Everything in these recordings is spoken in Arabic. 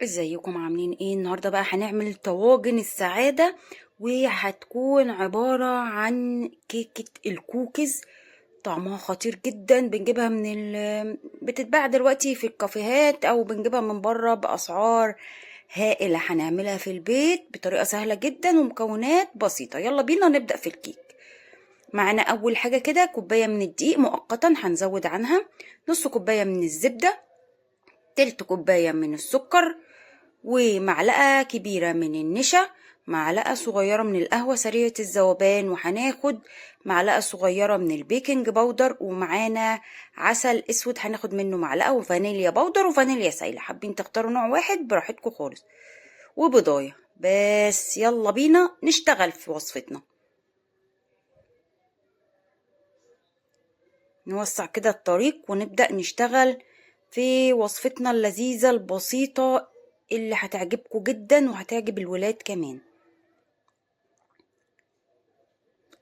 ازيكم عاملين ايه؟ النهارده بقى هنعمل طواجن السعادة، وهتكون عبارة عن كيكة الكوكيز. طعمها خطير جدا. بنجيبها بتتباع دلوقتي في الكافيهات او بنجيبها من بره باسعار هائلة. هنعملها في البيت بطريقة سهلة جدا ومكونات بسيطة. يلا بينا نبدأ في الكيك. معانا اول حاجة كده كوباية من الدقيق مؤقتا، هنزود عنها نص كوباية من الزبدة، تلت كوباية من السكر، ومعلقة كبيرة من النشا، معلقة صغيرة من القهوة سريعة الذوبان، وهناخد معلقة صغيرة من البيكنج باودر، ومعانا عسل اسود هناخد منه معلقة، وفانيليا باودر وفانيليا سايلة. حابين تختاروا نوع واحد براحتكم خالص، وبضاية. بس يلا بينا نشتغل في وصفتنا. نوسع كده الطريق ونبدأ نشتغل في وصفتنا اللذيذة البسيطة اللي هتعجبكم جدا وهتعجب الولاد كمان.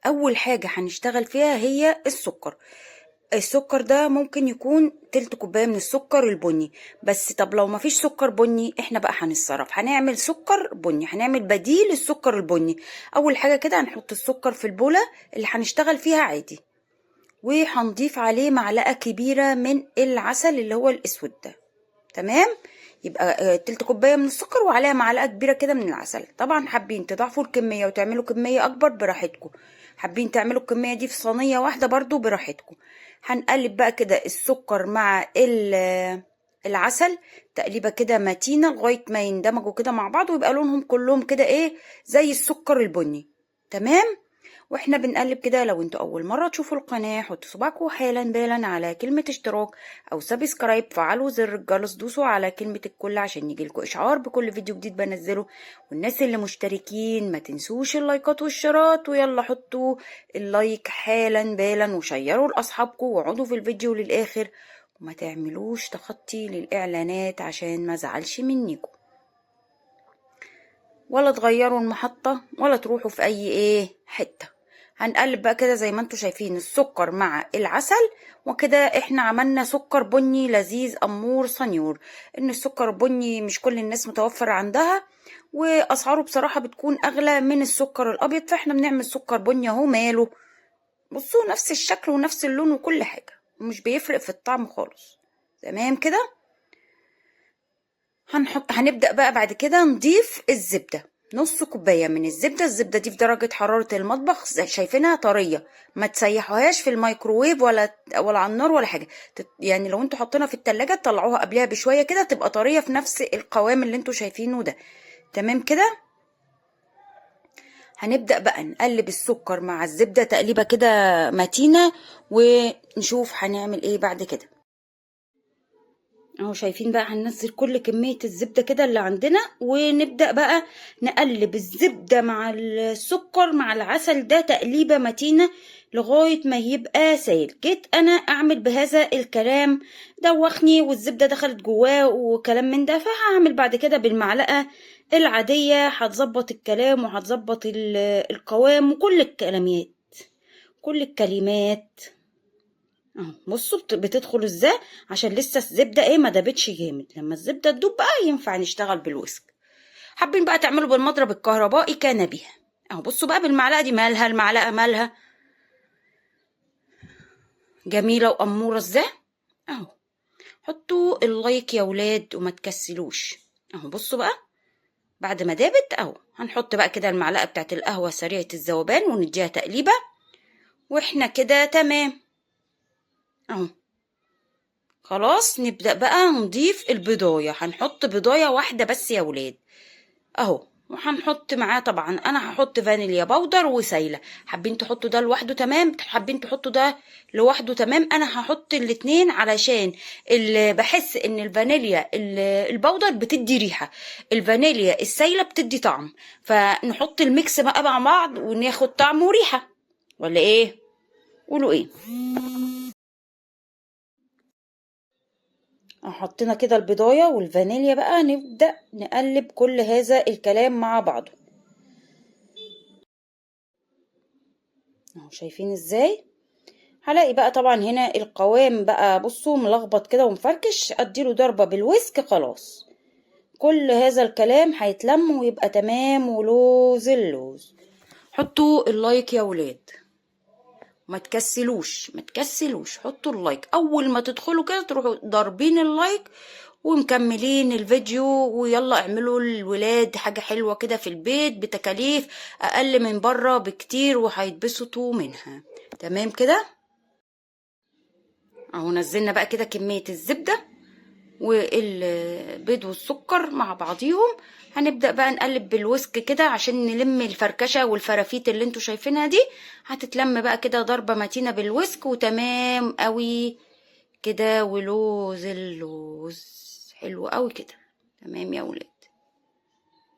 اول حاجة هنشتغل فيها هي السكر. السكر ده ممكن يكون تلت كوباية من السكر البني بس. طب لو مفيش سكر بني احنا بقى هنتصرف، هنعمل سكر بني، هنعمل بديل السكر البني. اول حاجة كده هنحط السكر في البولة اللي هنشتغل فيها عادي، وهنضيف عليه معلقة كبيرة من العسل اللي هو الاسود ده. تمام، يبقى تلت كوباية من السكر وعليها معلقة كبيرة كده من العسل. طبعا حابين تضاعفوا الكمية وتعملوا كمية اكبر براحتكم، حابين تعملوا الكمية دي في صينية واحدة برضو براحتكم. هنقلب بقى كده السكر مع العسل تقليبة كده متينة لغاية ما يندمجوا كده مع بعض ويبقى لونهم كلهم كده ايه زي السكر البني. تمام، واحنا بنقلب كده لو انتوا اول مرة تشوفوا القناة حطوا صباعكم حالا بالا على كلمة اشتراك او سبسكرايب، فعلوا زر الجرس، دوسوا على كلمة الكل عشان يجيلكوا اشعار بكل فيديو جديد بنزله. والناس اللي مشتركين ما تنسوش اللايكات والشيرات، ويلا حطوا اللايك حالا بالا وشيروا لاصحابكم واقعدوا في الفيديو للاخر، وما تعملوش تخطي للاعلانات عشان ما زعلش منكم، ولا تغيروا المحطة ولا تروحوا في اي حتة. هنقلب بقى كده زي ما انتوا شايفين السكر مع العسل، وكده احنا عملنا سكر بني لذيذ امور صنيور. ان السكر البني مش كل الناس متوفر عندها، واسعاره بصراحة بتكون اغلى من السكر الابيض، فاحنا بنعمل سكر بني اهو. ماله، بصوا نفس الشكل ونفس اللون وكل حاجة، مش بيفرق في الطعم خالص. تمام كده. هنبدأ بقى بعد كده نضيف الزبدة، نص كوباية من الزبدة. الزبدة دي في درجة حرارة المطبخ شايفينها طرية، ما تسيحوهاش في الميكروويف ولا على النار ولا حاجة. يعني لو انتوا حاطينها في التلاجة تطلعوها قبلها بشوية كده تبقى طرية في نفس القوام اللي انتوا شايفينه ده. تمام كده. هنبدأ بقى نقلب السكر مع الزبدة تقليبة كده متينة، ونشوف هنعمل ايه بعد كده. اهو شايفين بقى هننزل كل كمية الزبدة كده اللي عندنا، ونبدأ بقى نقلب الزبدة مع السكر مع العسل ده تقليبة متينة لغاية ما يبقى سائل. جيت انا اعمل بهذا الكلام دوخني والزبدة دخلت جواه وكلام من ده، فهعمل بعد كده بالمعلقة العادية، هتظبط الكلام وهتظبط القوام وكل الكلمات كل الكلمات. اهو بصوا بتدخل ازاي، عشان لسه الزبده ما دابتش جامد. لما الزبده تدوب بقى ينفع نشتغل بالويسك. حابين بقى تعملوا بالمضرب الكهربائي كان بيها. اهو بصوا بقى بالمعلقه دي، مالها المعلقه مالها جميله واموره ازاي. اهو حطوا اللايك يا ولاد وما تكسلوش. اهو بصوا بقى بعد ما دابت اهو هنحط بقى كده المعلقه بتاعت القهوه سريعه الذوبان ونديها تقليبه، واحنا كده تمام. اهو خلاص نبدأ بقى نضيف البضاية. هنحط بضاية واحدة بس يا ولاد اهو، وهنحط معاه طبعا انا هحط فانيليا باودر وسايلة. حابين تحطوا ده لوحده تمام، حابين تحطوا ده لوحده تمام. انا هحط الاتنين علشان بحس ان الفانيليا الباودر بتدي ريحة، الفانيليا السايلة بتدي طعم، فنحط الميكس بقى مع بعض وناخد طعم وريحة. ولا ايه؟ قولوا ايه. حطينا كده البضاية والفانيليا بقى، نبدأ نقلب كل هذا الكلام مع بعضه. اهو شايفين ازاي. هلاقي بقى طبعا هنا القوام بقى بصوا ملخبط كده ومفركش، اديله ضربة بالويسك خلاص. كل هذا الكلام هيتلم ويبقى تمام ولوز اللوز. حطوا اللايك يا ولاد، ما تكسلوش ما تكسلوش، حطوا اللايك اول ما تدخلوا كده، تروحوا ضاربين اللايك ومكملين الفيديو. ويلا اعملوا الولاد حاجة حلوة كده في البيت بتكاليف اقل من بره بكتير وهيتبسطوا منها. تمام كده. اهو نزلنا بقى كده كمية الزبدة والبيض والسكر مع بعضيهم. هنبدأ بقى نقلب بالويسك كده عشان نلم الفركشة والفرافيت اللي انتوا شايفينها دي، هتتلم بقى كده ضربة متينة بالويسك وتمام قوي كده. ولوز اللوز حلو قوي كده. تمام يا ولاد،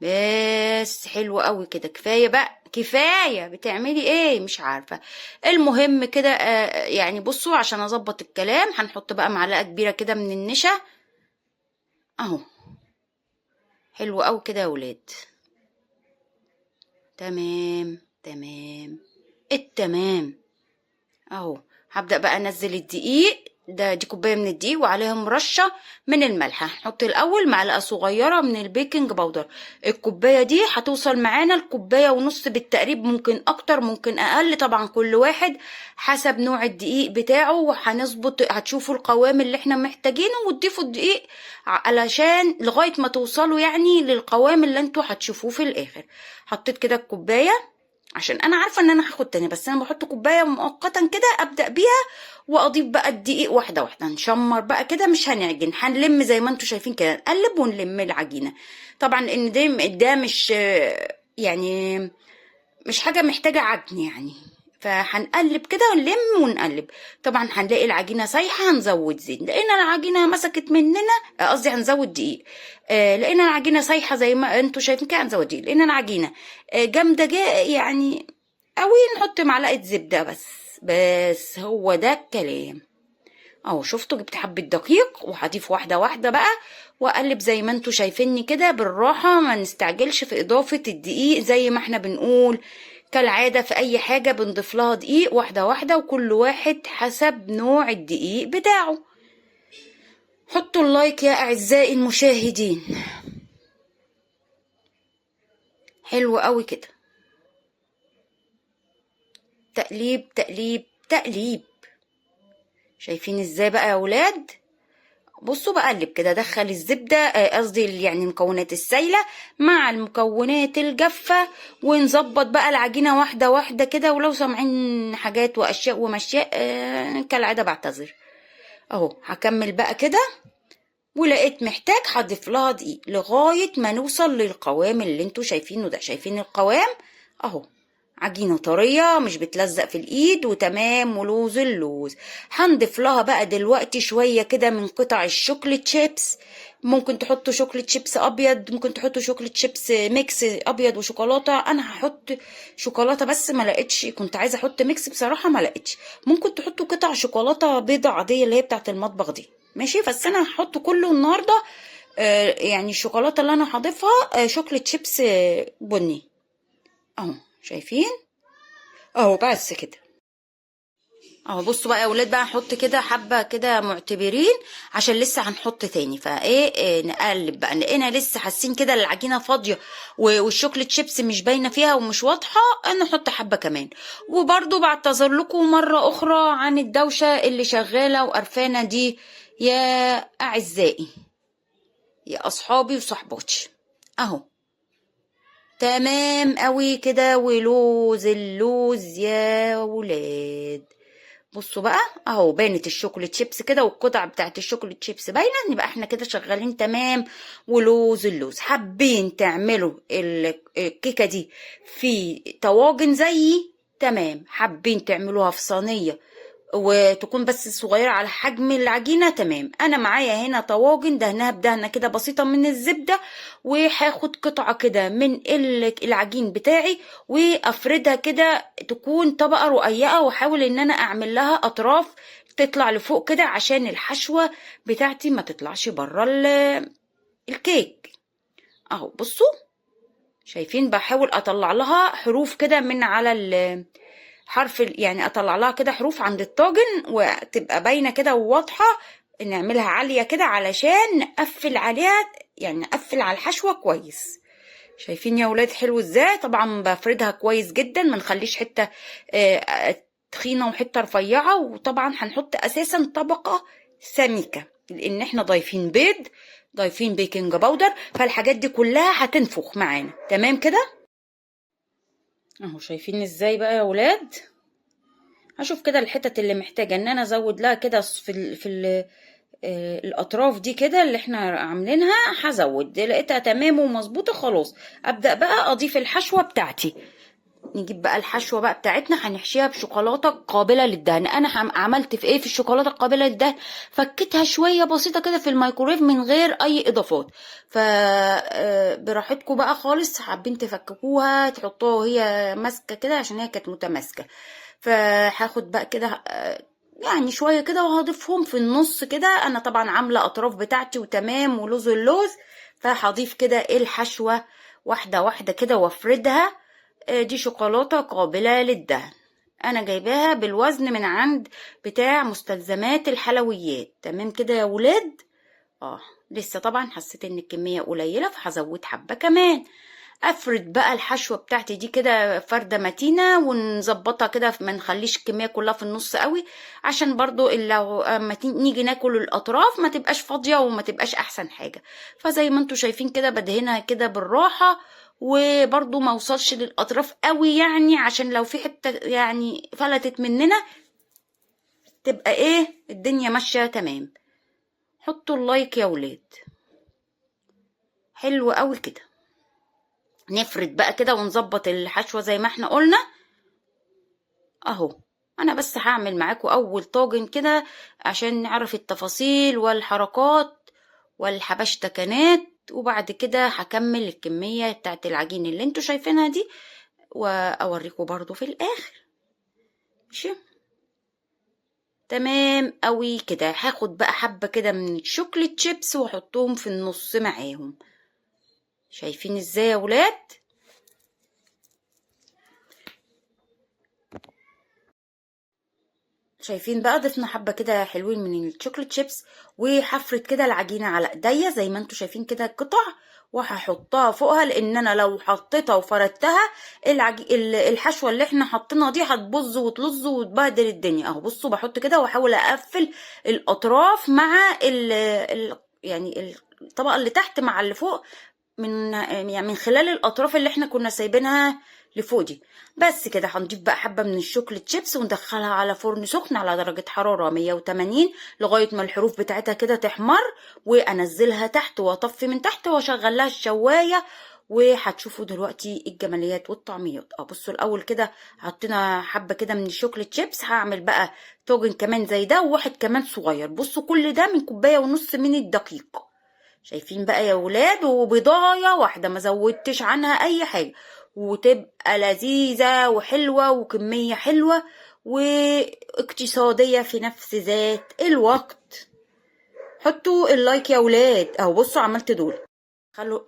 بس حلو قوي كده، كفاية بقى كفاية. بتعملي ايه مش عارفة. المهم كده يعني بصوا عشان اظبط الكلام هنحط بقى معلقة كبيرة كده من النشا اهو. حلو قوي كده يا ولاد. تمام تمام التمام اهو. هبدأ بقى انزل الدقيق ده، دي كوباية من الدقيق وعليهم رشة من الملح. هنحط الاول معلقة صغيرة من البيكنج باودر. الكوباية دي هتوصل معانا الكوباية ونص بالتقريب، ممكن اكتر ممكن اقل، طبعا كل واحد حسب نوع الدقيق بتاعه. وهنظبط هتشوفوا القوام اللي احنا محتاجينه وتضيفوا الدقيق علشان لغاية ما توصلوا يعني للقوام اللي انتوا هتشوفوه في الاخر. حطيت كده الكوباية عشان انا عارفه ان انا هاخد تاني، بس انا بحط كوبايه مؤقتا كده ابدا بيها، واضيف بقى الدقيق واحده واحده. نشمر بقى كده مش هنعجن، هنلم زي ما انتوا شايفين كده، نقلب ونلم العجينه. طبعا ان ده مش يعني مش حاجه محتاجه عجن يعني، فهنقلب كده ونلم ونقلب. طبعا هنلاقي العجينه سايحه هنزود زيت، لقينا العجينه مسكت مننا قصدي هنزود دقيق. لقينا العجينه سايحه زي ما انتوا شايفين كده هنزود دقيق. لقينا العجينه جامده يعني قوي نحط معلقه زبده بس. بس هو ده الكلام اهو. شفتوا جبت حبه دقيق وهضيف واحده واحده بقى واقلب زي ما انتوا شايفيني كده بالراحه، ما نستعجلش في اضافه الدقيق زي ما احنا بنقول كالعاده في اي حاجه بنضيف لها دقيق واحده واحده، وكل واحد حسب نوع الدقيق بتاعه. حطوا اللايك يا اعزائي المشاهدين. حلو قوي كده. تقليب تقليب تقليب. شايفين ازاي بقى يا ولاد؟ بصوا بقلب كده، ادخل الزبده قصدي يعني المكونات السايله مع المكونات الجافه، ونظبط بقى العجينه واحده واحده كده. ولو سامعين حاجات واشياء ومشياء كالعاده بعتذر. اهو هكمل بقى كده، ولقيت محتاج هضيف لها دقيق لغايه ما نوصل للقوام اللي انتوا شايفينه ده. شايفين القوام اهو، عجينة طرية مش بتلزق في الايد وتمام ولوز اللوز. هنضيف لها بقى دلوقتي شوية كده من قطع الشوكليت شيبس. ممكن تحطوا شوكليت شيبس ابيض، ممكن تحطوا شوكليت شيبس ميكس ابيض وشوكولاتة. انا هحط شوكولاتة بس ما لقيتش، كنت عايزة احط ميكس بصراحة ما لقيتش. ممكن تحطوا قطع شوكولاتة بيضة عادية اللي هي بتاعة المطبخ دي ماشي، بس انا هحط كله النهاردة يعني الشوكولاتة اللي انا هضيفها شوكليت شيبس بني اهو. شايفين اهو بس كده اهو. بصوا بقى يا ولاد بقى هنحط كده حبه كده معتبرين عشان لسه هنحط تاني. فايه نقلب بقى. لقينا لسه حاسين كده العجينه فاضيه والشوكليت شيبس مش باينه فيها ومش واضحه، نحط حبه كمان. وبرضو بعتذر لكم مره اخرى عن الدوشه اللي شغاله وقرفانه دي يا اعزائي يا اصحابي وصحباتي اهو. تمام قوي كده ولوز اللوز يا ولاد. بصوا بقى اهو بانت الشوكولات شيبس كده والقطع بتاعت الشوكولات شيبس باينه. يبقى احنا كده شغالين تمام ولوز اللوز. حابين تعملوا الكيكه دي في طواجن زيي تمام، حابين تعملوها في صينيه وتكون بس صغيرة على حجم العجينة تمام. انا معايا هنا طواجن دهنها بدهنة كده بسيطة من الزبدة، وهاخد قطعة كده من العجين بتاعي وافردها كده تكون طبقة رقيقة، واحاول ان انا اعمل لها اطراف تطلع لفوق كده عشان الحشوة بتاعتي ما تطلعش بره الكيك اهو. بصوا شايفين بحاول اطلع لها حروف كده من على حرف يعني اطلع لها كده حروف عند الطاجن وتبقى باينه كده وواضحه. نعملها عاليه كده علشان نقفل عليها يعني اقفل على الحشوه كويس. شايفين يا ولاد حلو ازاي؟ طبعا بفردها كويس جدا، ما نخليش حته تخينه وحته رفيعه. وطبعا هنحط اساسا طبقه سميكه لان احنا ضايفين بيض، ضايفين بيكنج باودر، فالحاجات دي كلها هتنفخ معانا. تمام كده اهو. شايفين ازاي بقى يا ولاد؟ هشوف كده الحتت اللي محتاجه ان انا ازود لها كده في الاطراف دي كده اللي احنا عاملينها، هزود. لقيتها تمام ومظبوطه خلاص ابدا بقى اضيف الحشوه بتاعتي. نجيب بقى الحشوه بقى بتاعتنا، هنحشيها بشوكولاته قابله للدهن. انا عملت في ايه في الشوكولاته القابله للدهن؟ فكيتها شويه بسيطه كده في الميكرويف من غير اي اضافات. ف براحتكم بقى خالص، حابين تفككوها تحطوها وهي ماسكه كده عشان هي كانت متماسكه. فهاخد بقى كده يعني شويه كده وهضيفهم في النص كده. انا طبعا عامله اطراف بتاعتي وتمام ولوز اللوز، فهضيف كده الحشوه واحده واحده كده وافردها. دي شوكولاته قابله للدهن، انا جايباها بالوزن من عند بتاع مستلزمات الحلويات. تمام كده يا ولاد؟ لسه طبعا حسيت ان الكميه قليله فهزود حبه كمان. افرد بقى الحشوه بتاعتي دي كده فرده متينه ونظبطها كده، ما نخليش الكميه كلها في النص قوي عشان برضو لو اما نيجي ناكل الاطراف ما تبقاش فاضيه وما تبقاش احسن حاجه. فزي ما انتوا شايفين كده بدهنها كده بالراحه، وبرضو ما وصلش للاطراف قوي يعني عشان لو في حته يعني فلتت مننا تبقى ايه الدنيا ماشيه تمام. حطوا اللايك يا ولاد. حلو قوي كده. نفرد بقى كده ونظبط الحشوة زي ما احنا قلنا اهو. انا بس هعمل معاكم اول طاجن كده عشان نعرف التفاصيل والحركات والحبشتكنات، وبعد كده هكمل الكمية بتاعت العجين اللي انتوا شايفينها دي واوريكم برضو في الاخر. ماشي تمام قوي كده. هاخد بقى حبة كده من الشوكليت شيبس واحطهم في النص معاهم. شايفين ازاي يا ولاد؟ شايفين بقى ضفنا حبه كده حلوين من الشوكليت شيبس، وهفرد كده العجينه على ايديا زي ما انتوا شايفين كده قطع، وهحطها فوقها لان انا لو حطيتها وفردتها الحشوه اللي احنا حاطينها دي هتبظ وتلظ وتبهدل الدنيا اهو. بصوا بحط كده واحاول اقفل الاطراف مع يعني الطبقه اللي تحت مع اللي فوق من خلال الاطراف اللي احنا كنا سايبينها لفوق دي. بس كده هنضيف بقى حبه من الشوكليت شيبس وندخلها على فرن سخن على درجه حراره 180 لغايه ما الحروف بتاعتها كده تحمر، وانزلها تحت واطفي من تحت واشغل لها الشوايه. وهتشوفوا دلوقتي الجماليات والطعميات. بصوا الاول كده حطينا حبه كده من الشوكليت شيبس. هعمل بقى طاجن كمان زي ده وواحد كمان صغير. بصوا كل ده من كوبايه ونص من الدقيق. شايفين بقى يا ولاد؟ وبضاية واحدة ما زودتش عنها اي حاجة، وتبقى لذيذة وحلوة وكمية حلوة واقتصادية في نفس ذات الوقت. حطوا اللايك يا ولاد اهو. بصوا عملت دول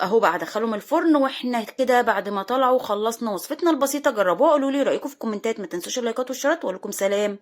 اهو بقى ادخلهم الفرن. واحنا كده بعد ما طلعوا خلصنا وصفتنا البسيطة. جربوها قولوا لي رأيكم في الكومنتات. ما تنسوش اللايكات والشيرات. واقول لكم سلام.